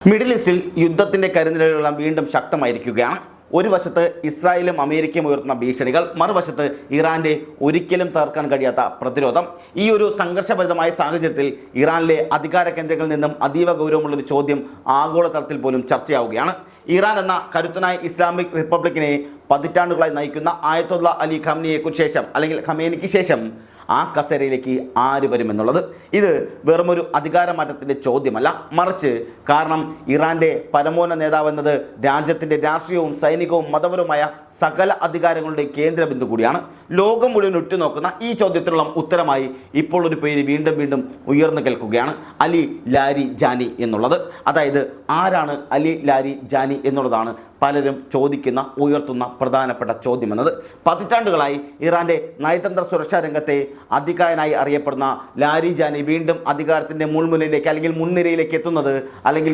Middle ഈസ്റ്റിൽ യുദ്ധത്തിന്റെ കരിനിഴലുകൾ വീണ്ടും ശക്തമായിരിക്കുകയാണ്. ഒരു വശത്ത് ഇസ്രായേലും അമേരിക്കയും ഉയർത്തുന്ന ഭീഷണികൾ, മറുവശത്ത് ഇറാന്റെ ഒരിക്കലും തകർക്കാൻ കഴിയാത്ത പ്രതിരോധം. ഈ ഒരു സംഘർഷഭരിതമായ സാഹചര്യത്തിൽ ഇറാനിലെ അധികാര കേന്ദ്രങ്ങളിൽ നിന്നും അതീവ ഗൗരവമുള്ളൊരു ചോദ്യം ആഗോളതലത്തിൽ പോലും ചർച്ചയാവുകയാണ്. ഇറാൻ എന്ന കരുത്തനായ ഇസ്ലാമിക് റിപ്പബ്ലിക്കിനെ പതിറ്റാണ്ടുകളായി നയിക്കുന്ന ആയത്തുള്ള അലി ഖമേനിക്ക് ശേഷം ആ കസേരയിലേക്ക് ആര് വരുമെന്നുള്ളത് ഇത് വെറുമൊരു അധികാരമാറ്റത്തിൻ്റെ ചോദ്യമല്ല, മറിച്ച് കാരണം ഇറാൻ്റെ പരമോന്നത നേതാവെന്നത് രാജ്യത്തിൻ്റെ രാഷ്ട്രീയവും സൈനികവും മതപരവുമായ സകല അധികാരങ്ങളുടെ കേന്ദ്രബിന്ദു കൂടിയാണ്. ലോകം മുഴുവൻ ഉറ്റുനോക്കുന്ന ഈ ചോദ്യത്തിനുള്ള ഉത്തരമായി ഇപ്പോൾ ഒരു പേര് വീണ്ടും ഉയർന്നു കേൾക്കുകയാണ്: അലി ലാരി ജാനി എന്നുള്ളത്. അതായത് ആരാണ് അലി ലാരി ജാനി എന്നുള്ളതാണ് പലരും ഉയർത്തുന്ന പ്രധാനപ്പെട്ട ചോദ്യമെന്നത്. പതിറ്റാണ്ടുകളായി ഇറാന്റെ നയതന്ത്ര സുരക്ഷാ രംഗത്തെ അധികായനായി അറിയപ്പെടുന്ന ലാരി ജാനി വീണ്ടും അധികാരത്തിൻ്റെ മുൻനിരയിലേക്ക്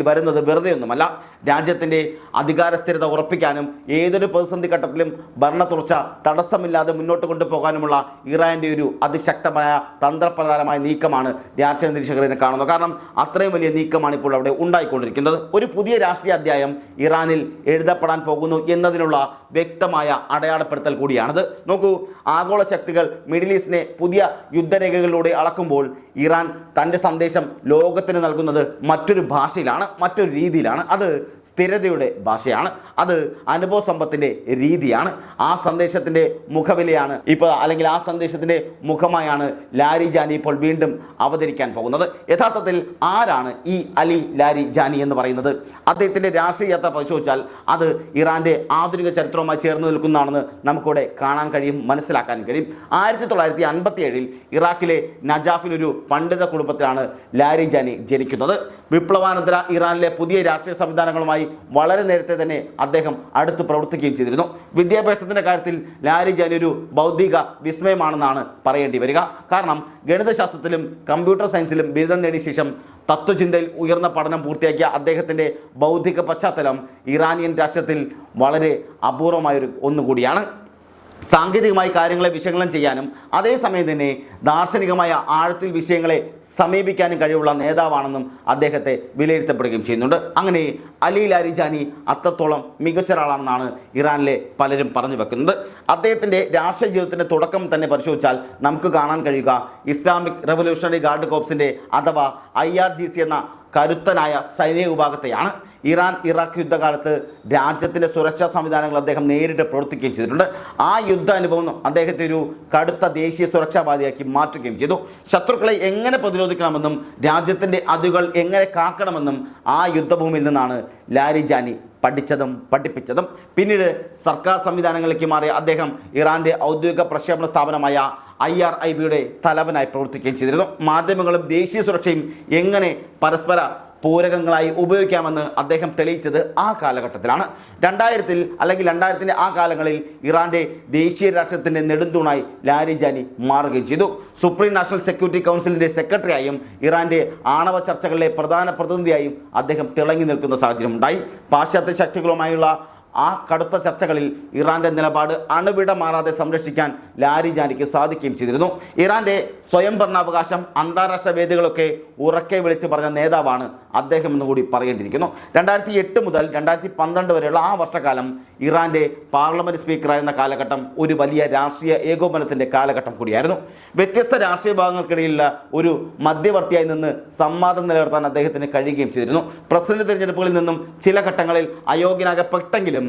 വരുന്നത് വെറുതെയൊന്നുമല്ല. രാജ്യത്തിൻ്റെ അധികാര സ്ഥിരത ഉറപ്പിക്കാനും ഏതൊരു പ്രതിസന്ധി ഘട്ടത്തിലും ഭരണ തുടർച്ച തടസ്സമില്ലാതെ മുന്നോട്ട് കൊണ്ടുപോകാനുമുള്ള ഇറാന്റെ ഒരു അതിശക്തമായ തന്ത്രപ്രധാനമായ നീക്കമാണ് രാഷ്ട്രീയ നിരീക്ഷകരെ കാണുന്നത്. കാരണം അത്രയും വലിയ നീക്കമാണ് ഇപ്പോൾ അവിടെ ഉണ്ടായിക്കൊണ്ടിരിക്കുന്നത്. ഒരു പുതിയ രാഷ്ട്രീയ അധ്യായം ഇറാനിൽ എഴുതപ്പെടാൻ പോകുന്നു എന്നതിനുള്ള വ്യക്തമായ അടയാളപ്പെടുത്തൽ കൂടിയാണിത്. നോക്കൂ, ആഗോള ശക്തികൾ മിഡിൽ ഈസ്റ്റിനെ പുതിയ യുദ്ധരേഖകളിലൂടെ അളക്കുമ്പോൾ ഇറാൻ തൻ്റെ സന്ദേശം ലോകത്തിന് നൽകുന്നത് മറ്റൊരു ഭാഷയിലാണ്, മറ്റൊരു രീതിയിലാണ്. അത് സ്ഥിരതയുടെ ഭാഷയാണ്, അത് അനുഭവ സമ്പത്തിൻ്റെ രീതിയാണ്. ആ സന്ദേശത്തിൻ്റെ മുഖവിലയാണ് ആ സന്ദേശത്തിൻ്റെ മുഖമായാണ് ലാരി ജാനി ഇപ്പോൾ വീണ്ടും അവതരിക്കാൻ പോകുന്നത്. യഥാർത്ഥത്തിൽ ആരാണ് ഈ അലി ലാരി ജാനി എന്ന് പറയുന്നത്? അദ്ദേഹത്തിൻ്റെ രാഷ്ട്രീയ യാത്ര പരിശോധിച്ചാൽ അത് ഇറാന്റെ ആധുനിക ചരിത്രവുമായി ചേർന്ന് നിൽക്കുന്നതാണെന്ന് നമുക്കിവിടെ കാണാൻ കഴിയും, മനസ്സിലാക്കാൻ കഴിയും. 1957 ഇറാഖിലെ നജാഫിൽ ഒരു പണ്ഡിത കുടുംബത്തിലാണ് ലാരി ജാനി ജനിക്കുന്നത്. വിപ്ലവാനന്തര ഇറാനിലെ പുതിയ രാഷ്ട്രീയ സംവിധാനങ്ങളുമായി വളരെ നേരത്തെ തന്നെ അദ്ദേഹം അടുത്ത് പ്രവർത്തിക്കുകയും ചെയ്തിരുന്നു. വിദ്യാഭ്യാസത്തിൻ്റെ കാര്യത്തിൽ ലാരി ജാനി ഒരു ബൗദ്ധിക വിസ്മയമാണെന്നാണ് പറയേണ്ടി വരിക. കാരണം ഗണിതശാസ്ത്രത്തിലും കമ്പ്യൂട്ടർ സയൻസിലും ബിരുദം നേടിയ ശേഷം തത്വചിന്തയിൽ ഉയർന്ന പഠനം പൂർത്തിയാക്കിയ അദ്ദേഹത്തിൻ്റെ ബൗദ്ധിക പശ്ചാത്തലം ഇറാനിയൻ രാഷ്ട്രത്തിൽ വളരെ അപൂർവമായൊരു ഒന്നുകൂടിയാണ്. സാങ്കേതികമായി കാര്യങ്ങളെ വിശകലനം ചെയ്യാനും അതേസമയം തന്നെ ദാർശനികമായ ആഴത്തിൽ വിഷയങ്ങളെ സമീപിക്കാനും കഴിവുള്ള നേതാവാണെന്നും അദ്ദേഹത്തെ വിലയിരുത്തപ്പെടുകയും ചെയ്യുന്നുണ്ട്. അങ്ങനെ അലി ലാരി ജാനി അത്രത്തോളം മികച്ച ഒരാളാണെന്നാണ് ഇറാനിലെ പലരും പറഞ്ഞു വെക്കുന്നത്. അദ്ദേഹത്തിൻ്റെ രാഷ്ട്രീയ ജീവിതത്തിൻ്റെ തുടക്കം തന്നെ പരിശോധിച്ചാൽ നമുക്ക് കാണാൻ കഴിയുക ഇസ്ലാമിക് റവല്യൂഷണറി ഗാർഡ് കോർപ്സിൻ്റെ അഥവാ IRGC എന്ന കരുത്തനായ സൈനിക വിഭാഗത്തെയാണ്. ഇറാഖ് യുദ്ധകാലത്ത് രാജ്യത്തിൻ്റെ സുരക്ഷാ സംവിധാനങ്ങൾ അദ്ദേഹം നേരിട്ട് പ്രവർത്തിക്കുകയും ചെയ്തിട്ടുണ്ട്. ആ യുദ്ധ അനുഭവം അദ്ദേഹത്തെ ഒരു കടുത്ത ദേശീയ സുരക്ഷാവാദിയാക്കി മാറ്റുകയും ചെയ്തു. ശത്രുക്കളെ എങ്ങനെ പ്രതിരോധിക്കണമെന്നും രാജ്യത്തിൻ്റെ അതിരുകൾ എങ്ങനെ കാക്കണമെന്നും ആ യുദ്ധഭൂമിയിൽ നിന്നാണ് ലാരി ജാനി പഠിച്ചതും പഠിപ്പിച്ചതും. പിന്നീട് സർക്കാർ സംവിധാനങ്ങളിലേക്ക് മാറിയ അദ്ദേഹം ഇറാന്റെ ഔദ്യോഗിക പ്രക്ഷേപണ സ്ഥാപനമായ IRIBയുടെ തലവനായി പ്രവർത്തിക്കുകയും ചെയ്തിരുന്നു. മാധ്യമങ്ങളും ദേശീയ സുരക്ഷയും എങ്ങനെ പരസ്പര പൂരകങ്ങളായി ഉപയോഗിക്കാമെന്ന് അദ്ദേഹം തെളിയിച്ചത് ആ കാലഘട്ടത്തിലാണ്. 2000 ആ കാലങ്ങളിൽ ഇറാന്റെ ദേശീയ രാഷ്ട്രത്തിൻ്റെ നെടുന്തൂണായി ലാരി ജാനി മാറുകയും ചെയ്തു. സുപ്രീം നാഷണൽ സെക്യൂരിറ്റി കൗൺസിലിൻ്റെ സെക്രട്ടറിയായും ഇറാന്റെ ആണവ ചർച്ചകളിലെ പ്രധാന പ്രതിനിധിയായും അദ്ദേഹം തിളങ്ങി നിൽക്കുന്ന സാഹചര്യം ഉണ്ടായി. പാശ്ചാത്യ ശക്തികളുമായുള്ള ആ കടുത്ത ചർച്ചകളിൽ ഇറാന്റെ നിലപാട് അണുവിട മാറാതെ സംരക്ഷിക്കാൻ ലാരി ജാനിക്ക് സാധിക്കുകയും ചെയ്തിരുന്നു. ഇറാന്റെ സ്വയം ഭരണാവകാശം അന്താരാഷ്ട്ര വേദികളൊക്കെ ഉറക്കെ വിളിച്ച് പറഞ്ഞ നേതാവാണ് അദ്ദേഹം എന്നുകൂടി പറയേണ്ടിയിരിക്കുന്നു. 2008 മുതൽ 2012 വരെയുള്ള ആ വർഷക്കാലം ഇറാന്റെ പാർലമെന്റ് സ്പീക്കറായിരുന്ന കാലഘട്ടം ഒരു വലിയ രാഷ്ട്രീയ ഏകോപനത്തിൻ്റെ കാലഘട്ടം കൂടിയായിരുന്നു. വ്യത്യസ്ത രാഷ്ട്രീയ ഭാഗങ്ങൾക്കിടയിലുള്ള ഒരു മധ്യവർത്തിയായി നിന്ന് സംവാദം നിലനിർത്താൻ അദ്ദേഹത്തിന് കഴിയുകയും ചെയ്തിരുന്നു. പ്രസിഡന്റ് തിരഞ്ഞെടുപ്പുകളിൽ നിന്നും ചില ഘട്ടങ്ങളിൽ അയോഗ്യനാകപ്പെട്ടെങ്കിലും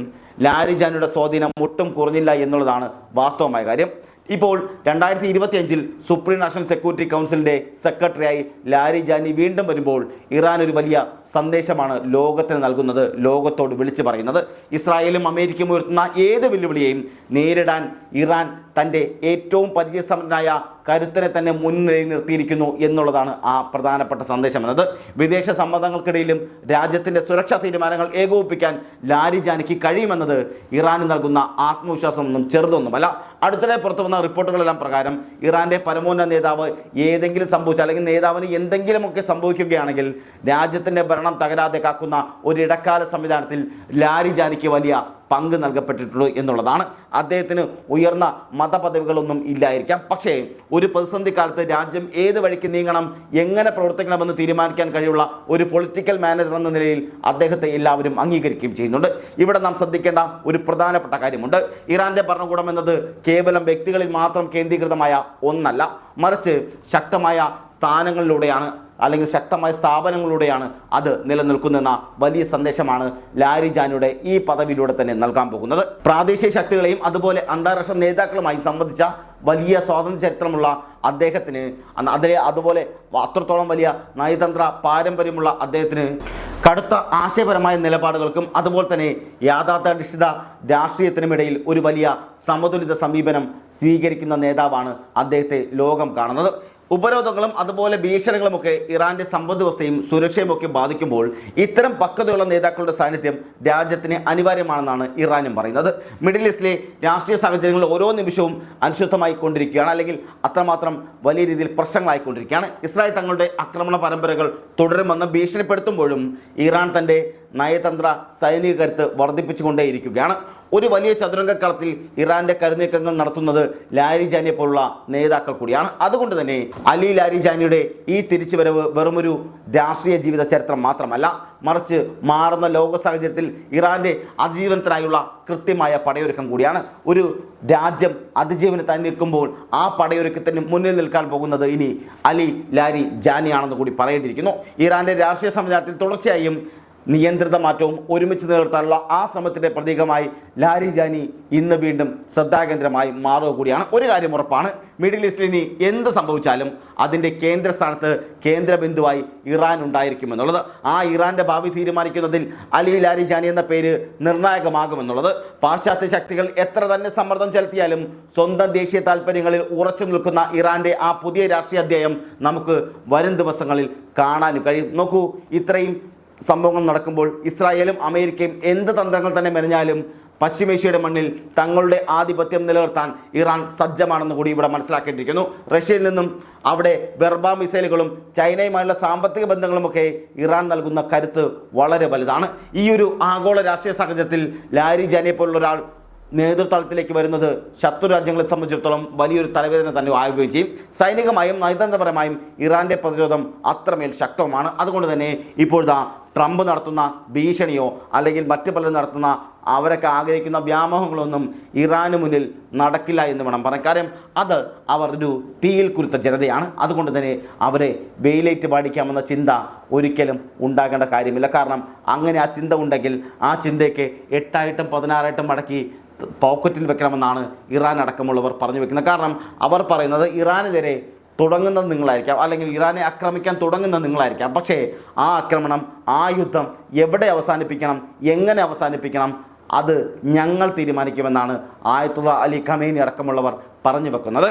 ലാരി ജാനിയുടെ സ്വാധീനം ഒട്ടും കുറഞ്ഞില്ല എന്നുള്ളതാണ് വാസ്തവമായ കാര്യം. ഇപ്പോൾ 2025 സുപ്രീം നാഷണൽ സെക്യൂരിറ്റി കൗൺസിലിൻ്റെ സെക്രട്ടറിയായി ലാരി ജാനി വീണ്ടും വരുമ്പോൾ ഇറാൻ ഒരു വലിയ സന്ദേശമാണ് ലോകത്തിന് നൽകുന്നത്, ലോകത്തോട് വിളിച്ചു പറയുന്നത്. ഇസ്രായേലും അമേരിക്കയും ഉയർത്തുന്ന ഏത് വെല്ലുവിളിയെയും നേരിടാൻ ഇറാൻ തൻ്റെ ഏറ്റവും പരിചയസമ്പന്നനായ കരുത്തനെ തന്നെ മുൻനിരയിൽ നിർത്തിയിരിക്കുന്നു എന്നുള്ളതാണ് ആ പ്രധാനപ്പെട്ട സന്ദേശം എന്നത്. വിദേശ സമ്മർദ്ദങ്ങൾക്കിടയിലും രാജ്യത്തിൻ്റെ സുരക്ഷാ തീരുമാനങ്ങൾ ഏകോപിപ്പിക്കാൻ ലാരി ജാനിക്ക് കഴിയുമെന്നത് ഇറാന് നൽകുന്ന ആത്മവിശ്വാസമൊന്നും ചെറുതൊന്നുമല്ല. അടുത്തിടെ പുറത്തു വന്ന റിപ്പോർട്ടുകളെല്ലാം പ്രകാരം ഇറാന്റെ പരമോന്നത നേതാവ് ഏതെങ്കിലും സംഭവിച്ചാൽ അല്ലെങ്കിൽ നേതാവിന് എന്തെങ്കിലുമൊക്കെ സംഭവിക്കുകയാണെങ്കിൽ രാജ്യത്തിൻ്റെ ഭരണം തകരാതെ കാക്കുന്ന ഒരു ഇടക്കാല സംവിധാനത്തിൽ ലാരി ജാനിക്ക് വലിയ പങ്ക് നൽകപ്പെട്ടിട്ടുള്ളൂ എന്നുള്ളതാണ്. അദ്ദേഹത്തിന് ഉയർന്ന മതപദവികളൊന്നും ഇല്ലായിരിക്കാം, പക്ഷേ ഒരു പ്രതിസന്ധി കാലത്ത് രാജ്യം ഏത് വഴിക്ക് നീങ്ങണം, എങ്ങനെ പ്രവർത്തിക്കണമെന്ന് തീരുമാനിക്കാൻ കഴിയുള്ള ഒരു പൊളിറ്റിക്കൽ മാനേജർ എന്ന നിലയിൽ അദ്ദേഹത്തെ എല്ലാവരും അംഗീകരിക്കുകയും ചെയ്യുന്നുണ്ട്. ഇവിടെ നാം ശ്രദ്ധിക്കേണ്ട ഒരു പ്രധാനപ്പെട്ട കാര്യമുണ്ട്. ഇറാന്റെ ഭരണകൂടം എന്നത് കേവലം വ്യക്തികളിൽ മാത്രം കേന്ദ്രീകൃതമായ ഒന്നല്ല, മറിച്ച് ശക്തമായ സ്ഥാനങ്ങളിലൂടെയാണ് അല്ലെങ്കിൽ ശക്തമായ സ്ഥാപനങ്ങളിലൂടെയാണ് അത് നിലനിൽക്കുന്നതെന്ന വലിയ സന്ദേശമാണ് ലാരിജാനിയുടെ ഈ പദവിയിലൂടെ തന്നെ നൽകാൻ പോകുന്നത്. പ്രാദേശിക ശക്തികളെയും അതുപോലെ അന്താരാഷ്ട്ര നേതാക്കളുമായി സംബന്ധിച്ച വലിയ സ്വാതന്ത്ര്യ ചരിത്രമുള്ള അദ്ദേഹത്തിന് അതുപോലെ അത്രത്തോളം വലിയ നയതന്ത്ര പാരമ്പര്യമുള്ള അദ്ദേഹത്തിന് കടുത്ത ആശയപരമായ നിലപാടുകൾക്കും അതുപോലെ തന്നെ യാഥാർത്ഥ്യാധിഷ്ഠിത രാഷ്ട്രീയത്തിനുമിടയിൽ ഒരു വലിയ സമതുലിത സമീപനം സ്വീകരിക്കുന്ന നേതാവാണ് അദ്ദേഹത്തെ ലോകം കാണുന്നത്. ഉപരോധങ്ങളും അതുപോലെ ഭീഷണികളുമൊക്കെ ഇറാന്റെ സമ്പദ് വ്യവസ്ഥയും സുരക്ഷയും ഒക്കെ ബാധിക്കുമ്പോൾ ഇത്തരം പക്വതയുള്ള നേതാക്കളുടെ സാന്നിധ്യം രാജ്യത്തിന് അനിവാര്യമാണെന്നാണ് ഇറാനും പറയുന്നത്. മിഡിൽ ഈസ്റ്റിലെ രാഷ്ട്രീയ സാഹചര്യങ്ങൾ ഓരോ നിമിഷവും അനിശ്ചിതമായി കൊണ്ടിരിക്കുകയാണ്, അല്ലെങ്കിൽ അത്രമാത്രം വലിയ രീതിയിൽ പ്രശ്നങ്ങളായിക്കൊണ്ടിരിക്കുകയാണ്. ഇസ്രായേൽ തങ്ങളുടെ ആക്രമണ പരമ്പരകൾ തുടരുമെന്ന് ഭീഷണിപ്പെടുത്തുമ്പോഴും ഇറാൻ തൻ്റെ നയതന്ത്ര സൈനിക കരുത്ത് വർദ്ധിപ്പിച്ചുകൊണ്ടേയിരിക്കുകയാണ്. ഒരു വലിയ ചതുരംഗക്കളത്തിൽ ഇറാന്റെ കരുനീക്കങ്ങൾ നടത്തുന്നത് ലാരിജാനിയെ പോലുള്ള നേതാക്കൾ കൂടിയാണ്. അതുകൊണ്ട് തന്നെ അലി ലാരിജാനിയുടെ ഈ തിരിച്ചുവരവ് വെറുമൊരു രാഷ്ട്രീയ ജീവിത ചരിത്രം മാത്രമല്ല, മറിച്ച് മാറുന്ന ലോക സാഹചര്യത്തിൽ ഇറാന്റെ അതിജീവനത്തിനായുള്ള കൃത്യമായ പടയൊരുക്കം കൂടിയാണ്. ഒരു രാജ്യം അതിജീവനത്തായി നിൽക്കുമ്പോൾ ആ പടയൊരുക്കത്തിന് മുന്നിൽ നിൽക്കാൻ പോകുന്നത് ഇനി അലി ലാരിജാനിയാണെന്ന് കൂടി പറയേണ്ടിയിരിക്കുന്നു. ഇറാന്റെ രാഷ്ട്രീയ സംവിധാനത്തിൽ തുടർച്ചയായും നിയന്ത്രിത മാറ്റവും ഒരുമിച്ച് നിലനിർത്താനുള്ള ആ ശ്രമത്തിൻ്റെ പ്രതീകമായി ലാരിജാനി ഇന്ന് വീണ്ടും ശ്രദ്ധാകേന്ദ്രമായി മാറുക കൂടിയാണ്. ഒരു കാര്യം ഉറപ്പാണ്, മിഡിൽ ഈസ്റ്റിൽ ഇനി എന്ത് സംഭവിച്ചാലും അതിൻ്റെ കേന്ദ്രസ്ഥാനത്ത് കേന്ദ്രബിന്ദുവായി ഇറാൻ ഉണ്ടായിരിക്കുമെന്നുള്ളത്, ആ ഇറാൻ്റെ ഭാവി തീരുമാനിക്കുന്നതിൽ അലി ലാരിജാനി എന്ന പേര് നിർണായകമാകുമെന്നുള്ളത്. പാശ്ചാത്യ ശക്തികൾ എത്ര തന്നെ സമ്മർദ്ദം ചെലുത്തിയാലും സ്വന്തം ദേശീയ താല്പര്യങ്ങളിൽ ഉറച്ചു നിൽക്കുന്ന ഇറാൻ്റെ ആ പുതിയ രാഷ്ട്രീയ അധ്യായം നമുക്ക് വരും ദിവസങ്ങളിൽ കാണാനും കഴിയും. നോക്കൂ, ഇത്രയും സംഭവങ്ങൾ നടക്കുമ്പോൾ ഇസ്രായേലും അമേരിക്കയും എന്ത് തന്ത്രങ്ങൾ തന്നെ മെനഞ്ഞാലും പശ്ചിമേഷ്യയുടെ മണ്ണിൽ തങ്ങളുടെ ആധിപത്യം നിലനിർത്താൻ ഇറാൻ സജ്ജമാണെന്ന് കൂടി ഇവിടെ മനസ്സിലാക്കേണ്ടിയിരിക്കുന്നു. റഷ്യയിൽ നിന്നും അവിടെ വെർബ മിസൈലുകളും ചൈനയുമായുള്ള സാമ്പത്തിക ബന്ധങ്ങളുമൊക്കെ ഇറാൻ നൽകുന്ന കരുത്ത് വളരെ വലുതാണ്. ഈ ഒരു ആഗോള രാഷ്ട്രീയ സാഹചര്യത്തിൽ ലാരിജാനിയെ പോലുള്ള ഒരാൾ നേതൃത്വത്തിലേക്ക് വരുന്നത് ശത്രു രാജ്യങ്ങളെ സംബന്ധിച്ചിടത്തോളം വലിയൊരു തലവേദന തന്നെ ആവുകയും ചെയ്യും. സൈനികമായും നയതന്ത്രപരമായും ഇറാന്റെ പ്രതിരോധം അത്രമേൽ ശക്തവുമാണ്. അതുകൊണ്ട് തന്നെ ഇപ്പോഴത്തെ ട്രംപ് നടത്തുന്ന ഭീഷണിയോ അല്ലെങ്കിൽ മറ്റു പലരും നടത്തുന്ന അവരൊക്കെ ആഗ്രഹിക്കുന്ന വ്യാമോഹങ്ങളൊന്നും ഇറാന് മുന്നിൽ നടക്കില്ല എന്ന് വേണം പറയാൻ. കാര്യം അത് അവർ ഒരു തീയിൽ കുരുത്ത ജനതയാണ്. അതുകൊണ്ട് തന്നെ അവരെ വെയിലേറ്റ് പാടിക്കാമെന്ന ചിന്ത ഒരിക്കലും ഉണ്ടാകേണ്ട കാര്യമില്ല. കാരണം അങ്ങനെ ആ ചിന്ത ഉണ്ടെങ്കിൽ ആ ചിന്തയ്ക്ക് 8ആയിട്ടും 16ആയിട്ടും മടക്കി പോക്കറ്റിൽ വെക്കണമെന്നാണ് ഇറാൻ അടക്കമുള്ളവർ പറഞ്ഞു വെക്കുന്നത്. കാരണം അവർ പറയുന്നത് ഇറാനെതിരെ തുടങ്ങുന്നത് നിങ്ങളായിരിക്കാം, അല്ലെങ്കിൽ ഇറാനെ ആക്രമിക്കാൻ തുടങ്ങുന്നത് നിങ്ങളായിരിക്കാം, പക്ഷേ ആ ആക്രമണം, ആ യുദ്ധം എവിടെ അവസാനിപ്പിക്കണം, എങ്ങനെ അവസാനിപ്പിക്കണം, അത് ഞങ്ങൾ തീരുമാനിക്കുമെന്നാണ് ആയത്തുള്ള അലി ഖമേനി അടക്കമുള്ളവർ പറഞ്ഞു വെക്കുന്നത്.